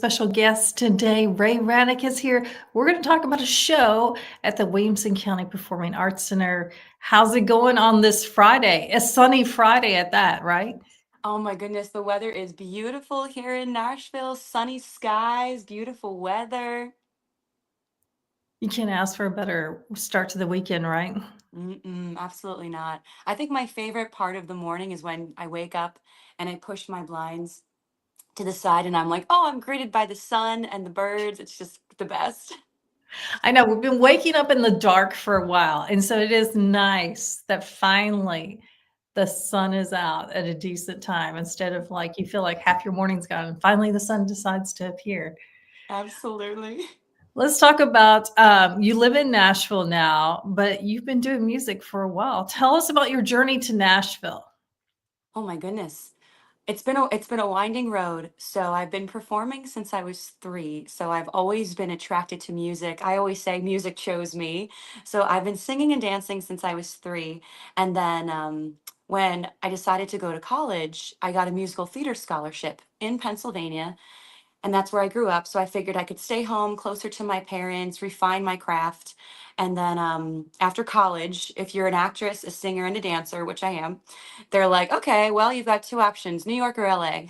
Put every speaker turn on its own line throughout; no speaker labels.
special guest today. Rae Radick is here. We're going to talk about a show at the Williamson County Performing Arts Center. How's it going on this Friday? A sunny Friday at that, right?
Oh my goodness, the weather is beautiful here in Nashville. Sunny skies, beautiful weather.
You can't ask for a better start to the weekend, right?
Absolutely not. I think my favorite part of the morning is when I wake up and I push my blinds to the side and I'm like, oh, I'm greeted by the sun and the birds. It's just the best.
I know we've been waking up in the dark for a while. And so it is nice that finally the sun is out at a decent time instead of like you feel like half your morning's gone and finally the sun decides to appear.
Absolutely.
Let's talk about you live in Nashville now, but you've been doing music for a while. Tell us about your journey to Nashville.
Oh my goodness. It's been a winding road. So I've been performing since I was 3. So I've always been attracted to music. I always say music chose me. So I've been singing and dancing since I was 3. And then when I decided to go to college, I got a musical theater scholarship in Pennsylvania, and that's where I grew up. So I figured I could stay home closer to my parents, refine my craft. And then after college, if you're an actress, a singer, and a dancer, which I am, they're like, okay, well, you've got 2 options, New York or LA.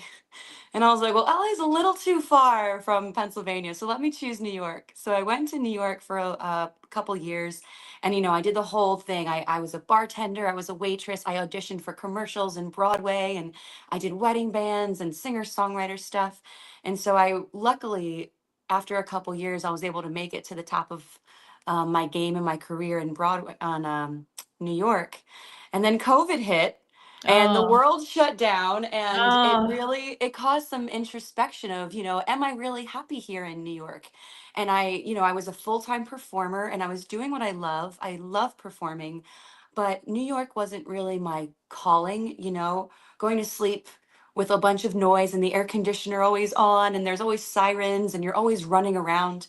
And I was like, well, LA is a little too far from Pennsylvania, so let me choose New York. So I went to New York for a couple years, and I did the whole thing. I was a bartender, I was a waitress, I auditioned for commercials and Broadway, and I did wedding bands and singer-songwriter stuff. And so I luckily, after a couple years, I was able to make it to the top of my game and my career in Broadway on New York. And then COVID hit and the
Oh,
world shut down, and
oh,
it caused some introspection of, am I really happy here in New York? And I was a full-time performer and I was doing what I love. I love performing, but New York wasn't really my calling, going to sleep with a bunch of noise and the air conditioner always on and there's always sirens and you're always running around.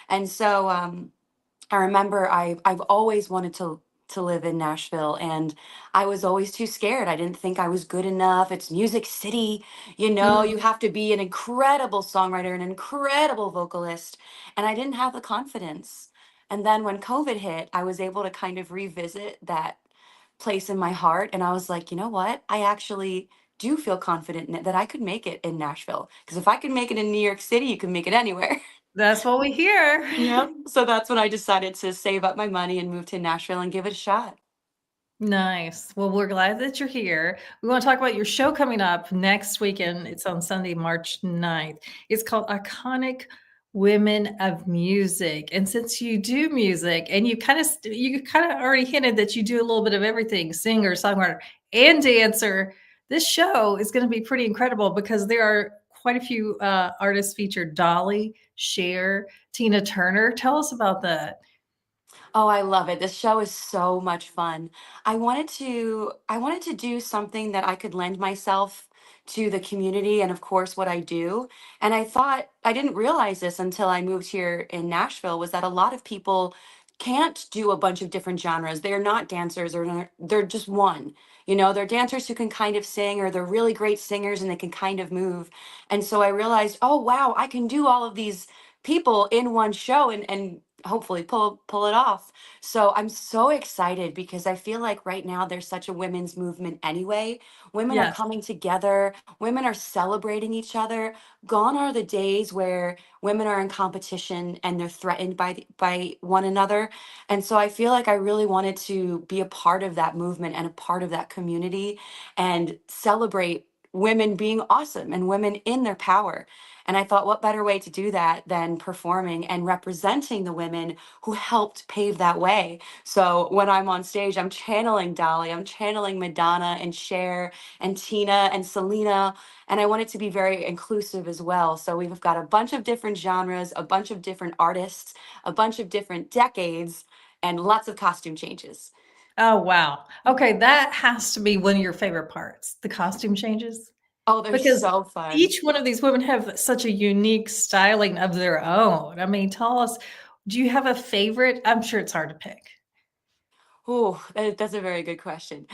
And so I remember I've always wanted to live in Nashville, and I was always too scared. I didn't think I was good enough. It's Music City,
mm,
you have to be an incredible songwriter, an incredible vocalist, and I didn't have the confidence. And then when COVID hit, I was able to kind of revisit that place in my heart, and I was like, you know what? I actually do feel confident in it, that I could make it in Nashville. Because if I could make it in New York City, you can make it anywhere.
that's what we hear.
Yep. So that's when I decided to save up my money and move to Nashville and give it a shot.
Nice. Well, we're glad that you're here. We want to talk about your show coming up next weekend. It's on Sunday, March 9th. It's called Iconic Women of Music. And since you do music and you kind of already hinted that you do a little bit of everything, singer, songwriter, and dancer, this show is going to be pretty incredible because there are quite a few artists featured. Dolly, Cher, Tina Turner. Tell us about that.
Oh, I love it. This show is so much fun. I wanted to do something that I could lend myself to the community and of course what I do. And I didn't realize this until I moved here in Nashville, was that a lot of people can't do a bunch of different genres. They're not dancers, or they're just one. They're dancers who can kind of sing, or they're really great singers and they can kind of move. And so I realized, oh wow, I can do all of these people in one show and hopefully pull it off. So I'm so excited because I feel like right now there's such a women's movement anyway. Women are
Yes.
coming together, women are celebrating each other. Gone are the days where women are in competition and they're threatened by one another. And so I feel like I really wanted to be a part of that movement and a part of that community and celebrate women being awesome and women in their power. And I thought, what better way to do that than performing and representing the women who helped pave that way? So when I'm on stage, I'm channeling Dolly, I'm channeling Madonna and Cher and Tina and Selena. And I want it to be very inclusive as well. So we've got a bunch of different genres, a bunch of different artists, a bunch of different decades, and lots of costume changes.
Oh, wow. Okay, that has to be one of your favorite parts, the costume changes,
Oh, they're
because
so fun.
each one of these women have such a unique styling of their own. I mean, tell us, do you have a favorite? I'm sure it's hard to pick.
Oh, that's a very good question.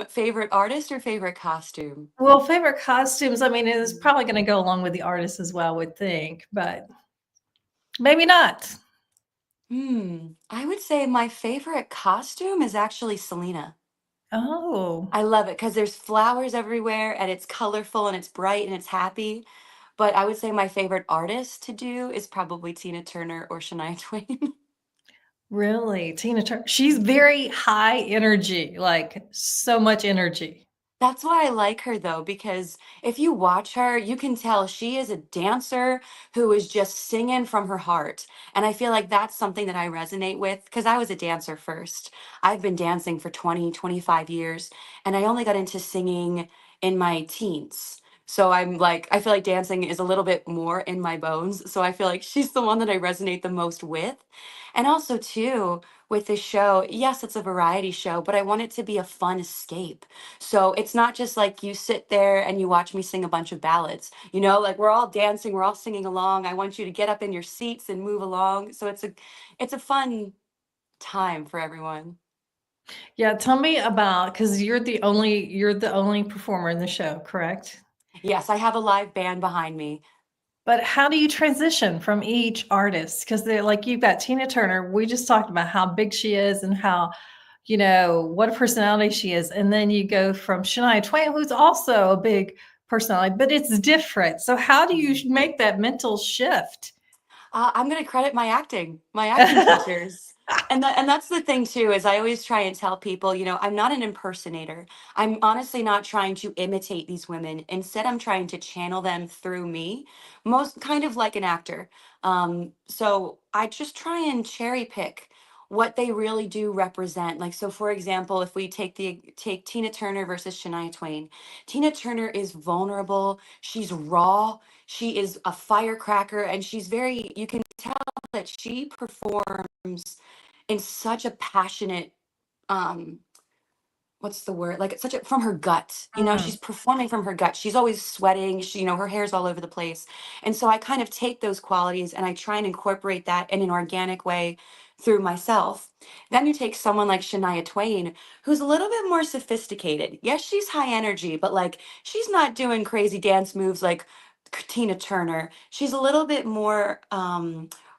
Favorite artist or favorite costume?
Well, favorite costumes, I mean, it's
Mm.
probably gonna go along with the artist as well, I would think, but maybe not.
I would say my favorite costume is actually Selena.
Oh,
I love it because there's flowers everywhere and it's colorful and it's bright and it's happy. But I would say my favorite artist to do is probably Tina Turner or Shania Twain.
really? Tina Turner, she's very high energy, like, so much energy.
That's why I like her though, because if you watch her, you can tell she is a dancer who is just singing from her heart. And I feel like that's something that I resonate with because I was a dancer first. I've been dancing for 20, 25 years, and I only got into singing in my teens. So I'm like, I feel like dancing is a little bit more in my bones. So I feel like she's the one that I resonate the most with. And also, too, with this show, yes, it's a variety show, but I want it to be a fun escape. So it's not just like you sit there and you watch me sing a bunch of ballads. You know, like we're all dancing, we're all singing along. I want you to get up in your seats and move along. So it's a fun time for everyone.
Yeah, tell me about, because 'cause you're the only performer in the show, correct?
Yes, I have a live band behind me.
But how do you transition from each artist? Because 'Cause they're like, you've got Tina Turner, we just talked about how big she is and how, what a personality she is, and then you go from Shania Twain, who's also a big personality, but it's different. So how do you make that mental shift?
I'm gonna credit my acting teachers. And that's the thing too, is I always try and tell people, I'm not an impersonator. I'm honestly not trying to imitate these women. Instead, I'm trying to channel them through me, most kind of like an actor. So I just try and cherry pick what they really do represent. Like, so for example, if we take Tina Turner versus Shania Twain, Tina Turner is vulnerable, she's raw, she is a firecracker, and you can tell that she performs in such a passionate, um what's the word, like it's such a from her gut.
Mm,
She's performing from her gut. She's always sweating, her hair's all over the place. And so I kind of take those qualities and I try and incorporate that in an organic way through myself. Then you take someone like Shania Twain, who's a little bit more sophisticated. Yes, she's high energy, but like she's not doing crazy dance moves like Tina Turner. She's a little bit more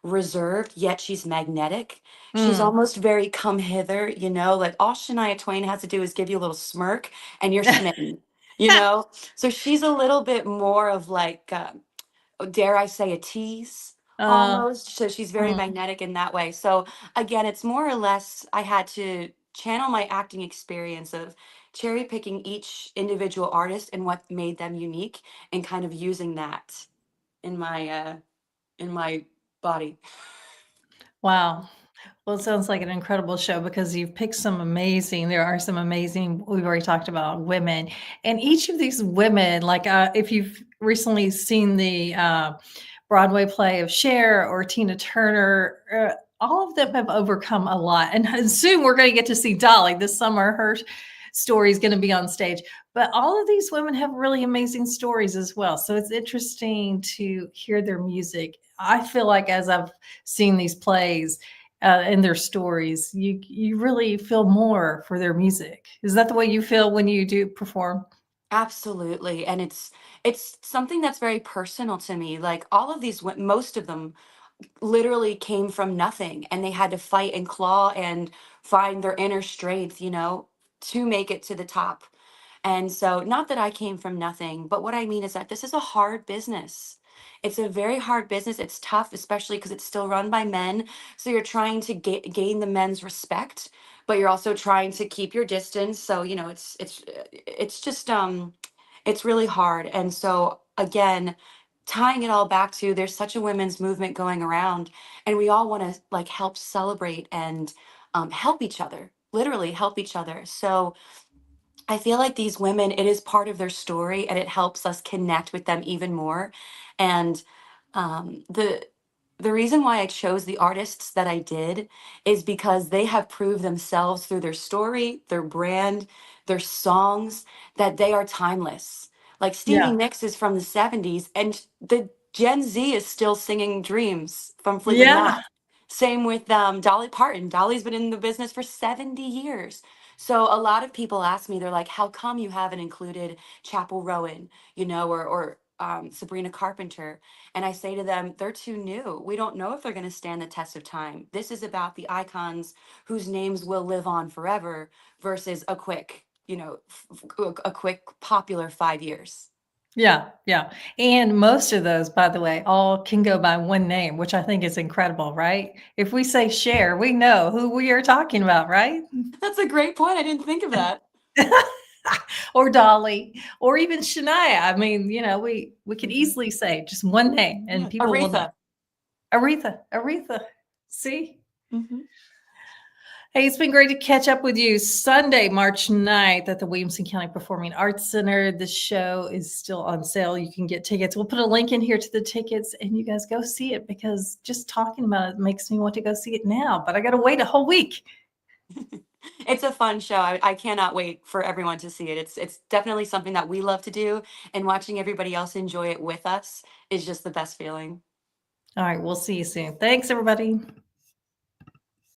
reserved, yet she's magnetic. She's
mm.
almost very come hither, like all Shania Twain has to do is give you a little smirk and you're smitten, you know? So she's a little bit more of like, dare I say, a tease
Uh,
almost. So she's very
mm.
magnetic in that way. So again, it's more or less, I had to channel my acting experience of cherry picking each individual artist and what made them unique and kind of using that in my body.
Wow. Well, it sounds like an incredible show because you've picked there are some amazing, we've already talked about women. And each of these women, like if you've recently seen the Broadway play of Cher or Tina Turner, all of them have overcome a lot. And soon we're going to get to see Dolly this summer. Her story is going to be on stage. But all of these women have really amazing stories as well. So it's interesting to hear their music. I feel like as I've seen these plays, and their stories, you really feel more for their music. Is that the way you feel when you do perform?
Absolutely. And it's something that's very personal to me. Like all of most of them literally came from nothing and they had to fight and claw and find their inner strength, to make it to the top. And so, not that I came from nothing, but what I mean is that this is a hard business. It's a very hard business. It's tough, especially because it's still run by men. So you're trying to gain the men's respect, but you're also trying to keep your distance. So it's just it's really hard. And so again, tying it all back to there's such a women's movement going around, and we all want to like help celebrate and help each other, literally help each other. So I feel like these women, it is part of their story and it helps us connect with them even more. And the reason why I chose the artists that I did is because they have proved themselves through their story, their brand, their songs, that they are timeless. Like Stevie
Yeah.
Nicks is from the 70s and the Gen Z is still singing Dreams from Fleetwood
Yeah.
Mac. Same with Dolly Parton. Dolly's been in the business for 70 years. So a lot of people ask me, they're like, how come you haven't included Chapel Rowan, or Sabrina Carpenter? And I say to them, they're too new. We don't know if they're going to stand the test of time. This is about the icons whose names will live on forever versus a quick, a quick popular 5 years.
Yeah, yeah. And most of those, by the way, all can go by one name, which I think is incredible, right? If we say Cher, we know who we are talking about, right?
That's a great point. I didn't think of that.
Or Dolly, or even Shania. I mean, we could
Mhm.
easily say just one name and
Yeah.
people will know.
Aretha.
Aretha. See?
Hmm.
Hey, it's been great to catch up with you. Sunday, March 9th at the Williamson County Performing Arts Center. The show is still on sale. You can get tickets. We'll put a link in here to the tickets and you guys go see it because just talking about it makes me want to go see it now, but I got to wait a whole week.
It's a fun show. I cannot wait for everyone to see it. It's definitely something that we love to do, and watching everybody else enjoy it with us is just the best feeling.
All right, we'll see you soon. Thanks, everybody.